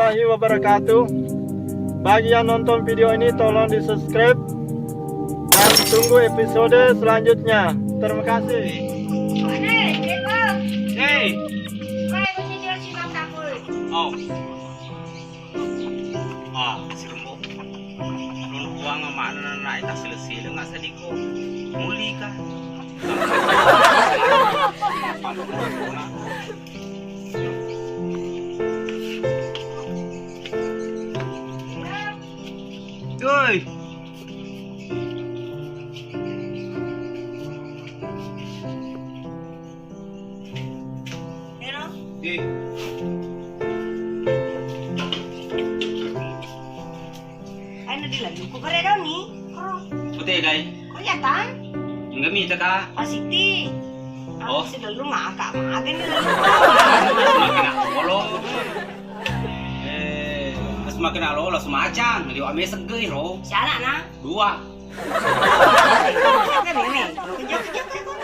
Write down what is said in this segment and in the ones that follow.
warahmatullahi wabarakatuh. Bagi yang nonton video ini tolong di subscribe dan tunggu episode selanjutnya. Terima kasih. Hey. Oh. Si Rumbo. Nun buang mana na ita selesai dengan sadiko. Muli ka. Oi. Hello? Ay, nadilalim ko pare daw ni. Putih dai. Kelihatan? Enggak minta ka. Pasiti. Oh. Si lalu maaga ni lalu. Semakin aku semakin alo lah semacam. Jadi ame segei ro. Si anak na? Dua. Siapa meme? Kalau kejap-kejap saya kau.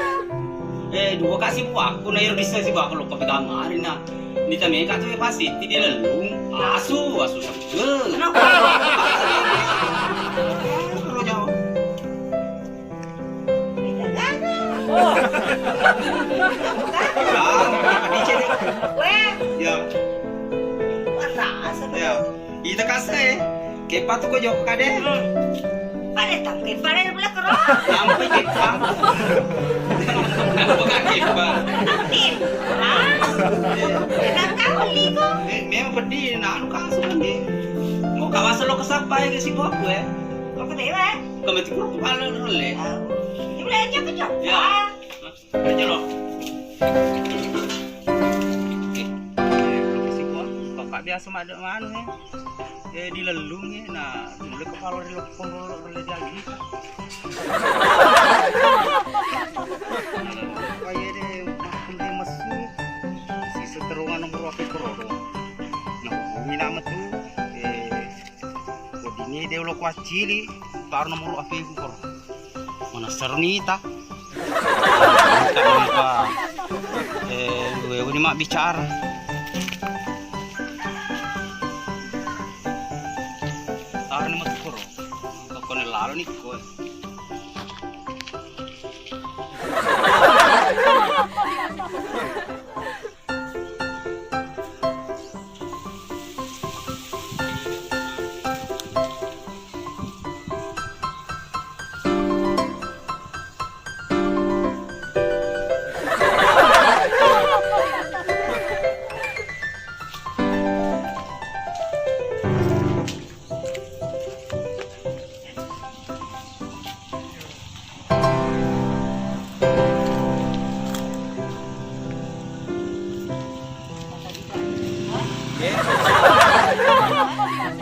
Dua kasih buah. Aku naik di sini buah kalau kepegang hari na. Nita mereka tuh pasti tidak lelung. Asu segei. Kenapa? Terus jauh. Oh. Ya. Ya. Ita kasih. Kepa tuh kau jauh kade. Pada tangke pada belah kerok. Sampai kepa. Bukan kepa. Tim. Enak kau ligo. Memang pedih. Nah, anu kasu pedih. Mau kawasan lo kesapai ke si bok gue. Kau kedewa? Kami tikur kepala dulu le. Ini boleh aja kejap. Ya. Aja lo. Kakak biasa ada mana ya? Dilelung ya. Nah, mulai kepala dilopong oleh lagi. Kayak deh, aku dia masuk. Si seterungan nomor waktu kerodong. Nah, hubungi nama tuh. Ini dia lo kuacili. Karena nomor waktu itu kor. Mana sernita. Kenapa? Gue ini mak bicara. Tahan mas koro. Kau ni lalu ni kau.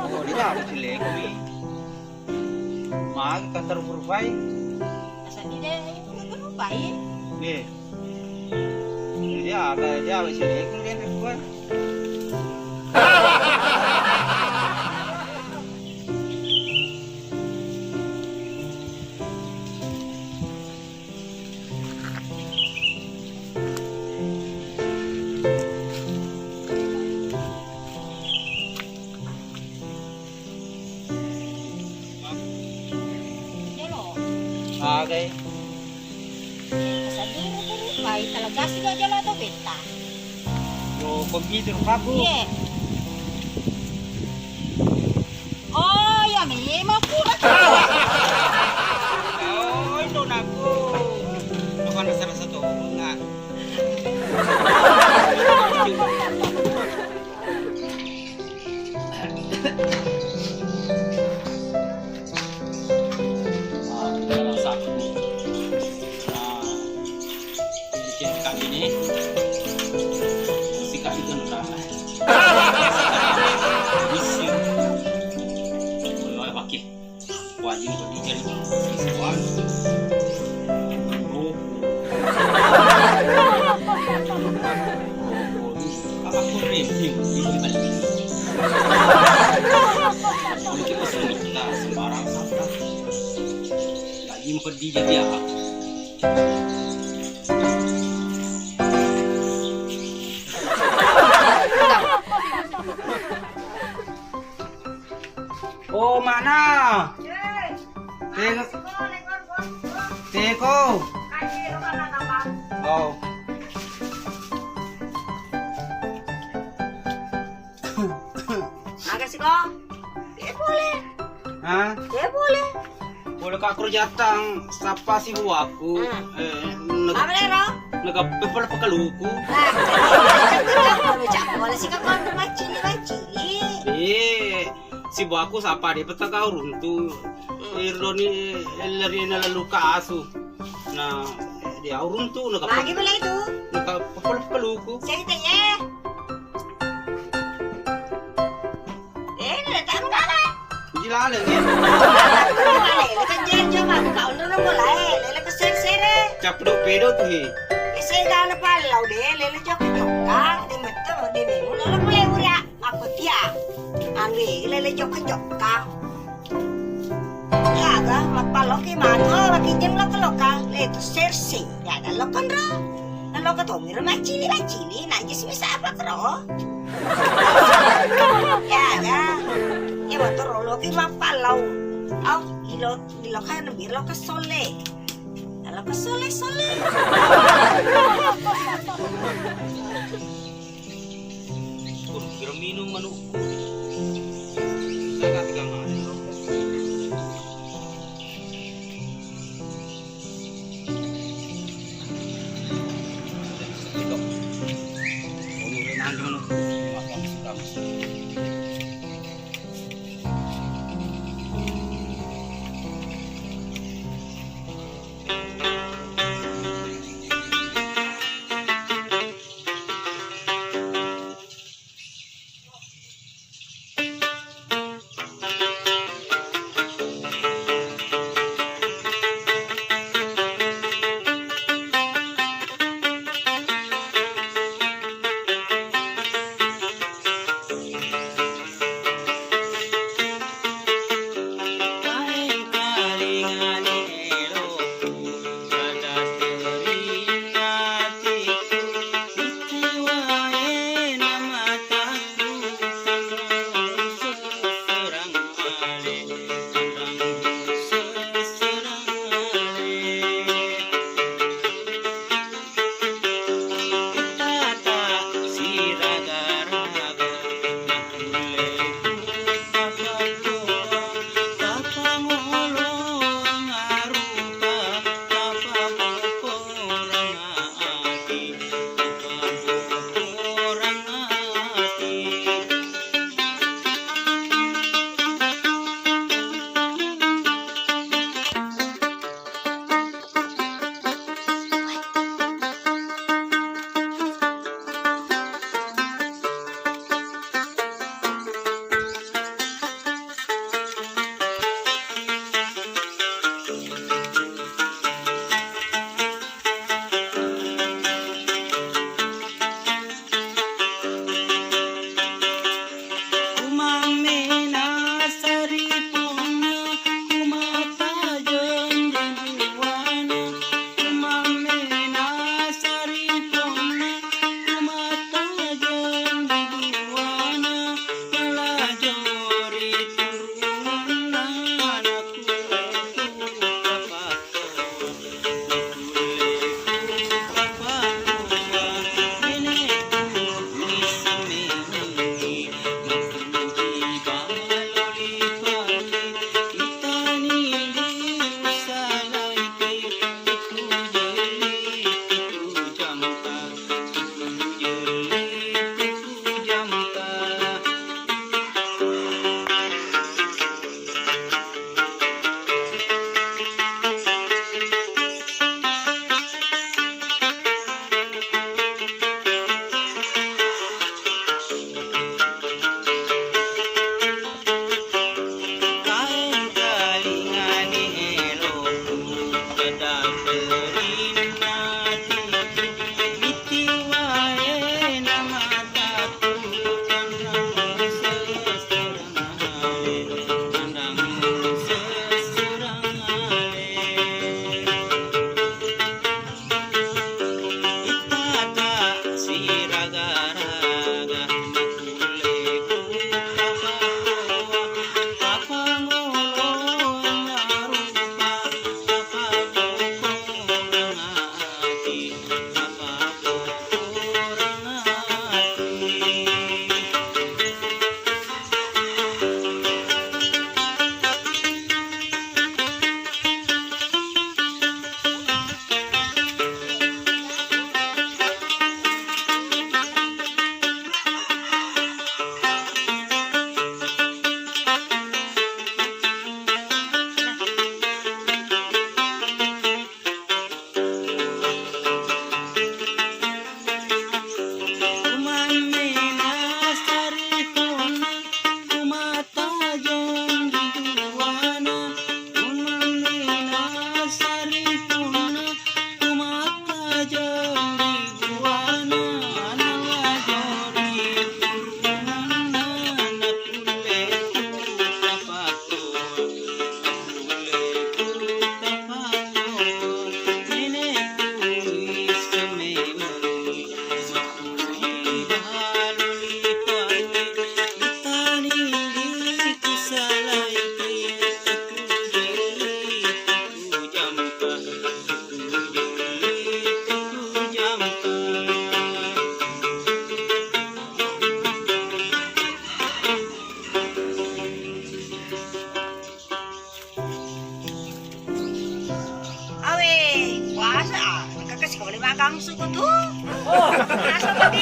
Oh, dia apa sih lego ni? Mag kantor berfai. Asal dia itu baik. Ni. Dia ada dia apa sih lego dia berfai? Okay. Sa duro ko baik talaga sila jala to beta. Yo computer papo. Iya. Oh, ya memang kuat. Oh, itu naku. Bukan salah satu enggak. Ini si kami kan berapa? Misi, mulai wakil, wajib berdiri siswaan. Apa kurim ini balik ini? Mungkin masih kita sembarang sampah. Lagi pergi jadi apa? Oh, mana? Tengok. Teko. Oh. Agak sih kok. Boleh. Hah? Boleh. Boleh kak kerja tang sapa si buaku. Apa nih, Ro? Nagapepal pa kaluko. Boleh sih kok macili. Si buaku sapa dia petaka runtu. Ironi lari na laluka asu. Na dia runtu Lagi boleh itu. nagapepal pa kaluko. Saya tanya. Datang mana? Jilala niya. Lele kan janjo mah kau nuna mulai. Lele ke sere. Capdo pedo tuh he. Saya dah na palau deh. Lele jok jokang. Di mata di menu. Lele mulai uria. Aku dia. Angge lele jok jokang. Ya ga mat palok ke mana? Bagi jam loka. Lele tu sersi. Ya ga lokan ro. Na loka tu miro macili. Nanti sih bisa apa kro? Ya ga. Ya motor lo ki mapalau. Au, ilo kan biro ka sole. Kalau ka sole. Pero minum manuku. Saya tiga hari. Ito. Unurin ang manuku. Makapag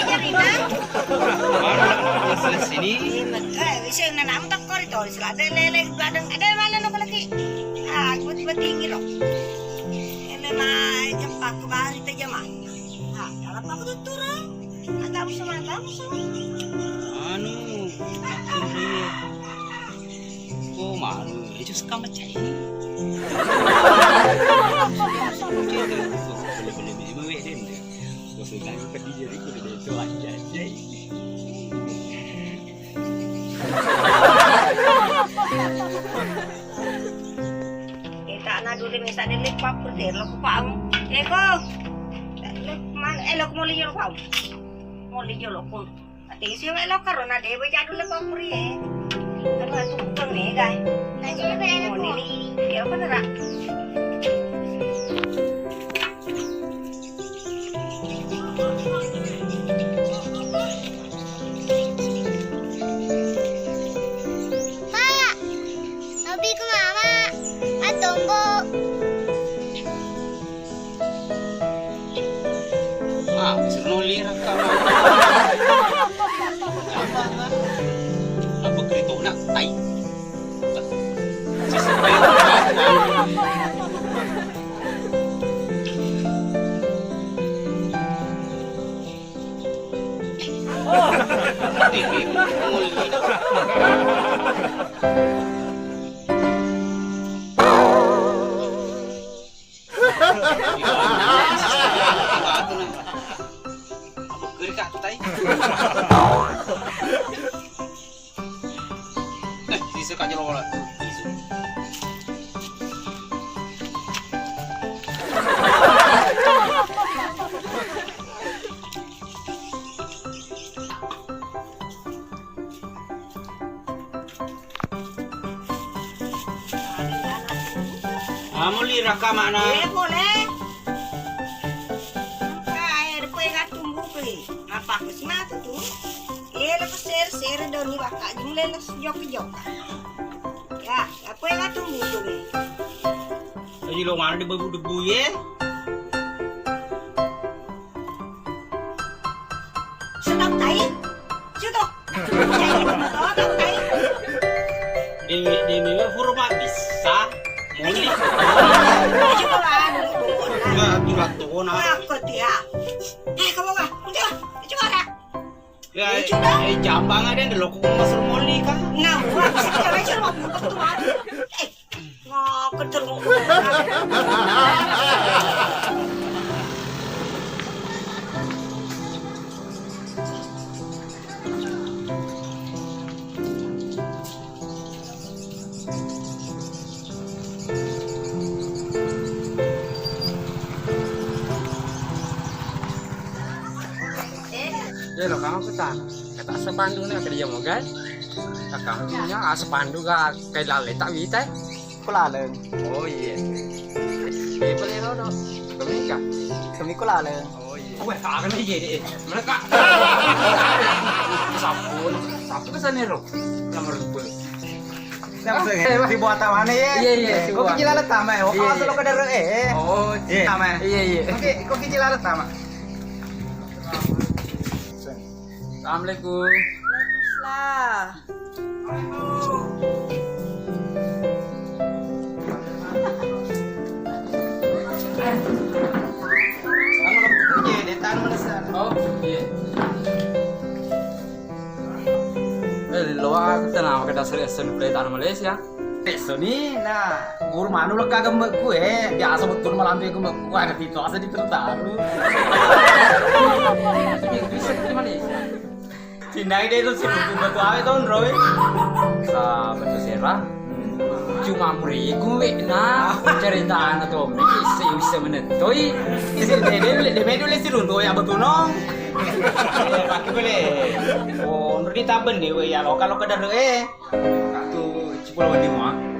Jarina. Mana selesai sini? Bisa yang nanam tak koridor sila ada lele gadang ada mana nak lagi? Tiba-tiba tinggi loh. Ele mah jempak ke bawah itu jemah. Kalau aku tuh turun, ada musuh mana musuh? Anu, aku ni. Oh malu, itu suka macam ini. Boleh mewek dia. Kau sedang pergi jadi kau dah itu aja. Kita nak dulu misalnya lepas perder lo kupang. Kok? Lo mau lihat lo pau? Mau lihat lo pun. Ati siapa lo karena dia baca dulu lepas perder. Kalau aku bukan nih guys. Mau ini dia apa nerak? Nabi ke mama, tunggu. Senoli rakam. Apa kereta nak tai? Sesuai Suka jelo lah. Muli rakam mana? Boleh. Air kue nggak tumbuh kue. Apa aku sih mati tuh? Lepas ser doni bakal jumlah lepas jok. Ya, apa yang tumbuh kue? Jadi lo mana debu ye? Sedap tai? Sudah. Sedap tai? Di memang format bisa. Muli. Coba lah. Enggak tulah tuh nak. Aku dia. Kamu apa? Udah. Coba lah. Ya, jambang ada yang delok masuk muli kan? Nah, gua sekarang aja mau buka tuh mah. Mau ketemu. Ya lo kamu ketan, kata sepandu nih kerja mau guys. Kamu punya sepandu gak kayak lalu tak bisa. Kulalen. Oh iya. Ini boleh lo, kami kah? Kami kulalen. Oh iya. Wah, kagak nih jadi. Mereka. Sabun kesan nih lo, nomor 2. Dibuat mana ya? Iya. Kok kecilalat tama ya? Kok asal lo kadar Oh, tama. Iya. Kok kecilalat tama? Assalamualaikum. Waalaikumsalam. Oh, iya. Lo aku tenang ke dasar eson play tanah Malaysia. Peso nih, nah, guru manu lo kagak mbak gue, biasa betul malam dia gue mbak gue ada itu asa di tertaru. Bisa di Malaysia. Tindak dia itu sih buku batu awe tahun Roy. Sahabat serah. Cuma muriku nah cerita anak tuh bisa menentoi. Dia medu lesi runtuh ya betul nong. Pakai boleh. Oh, nurdi taben nih, ya lo kalau kadar tuh cipulau di mana?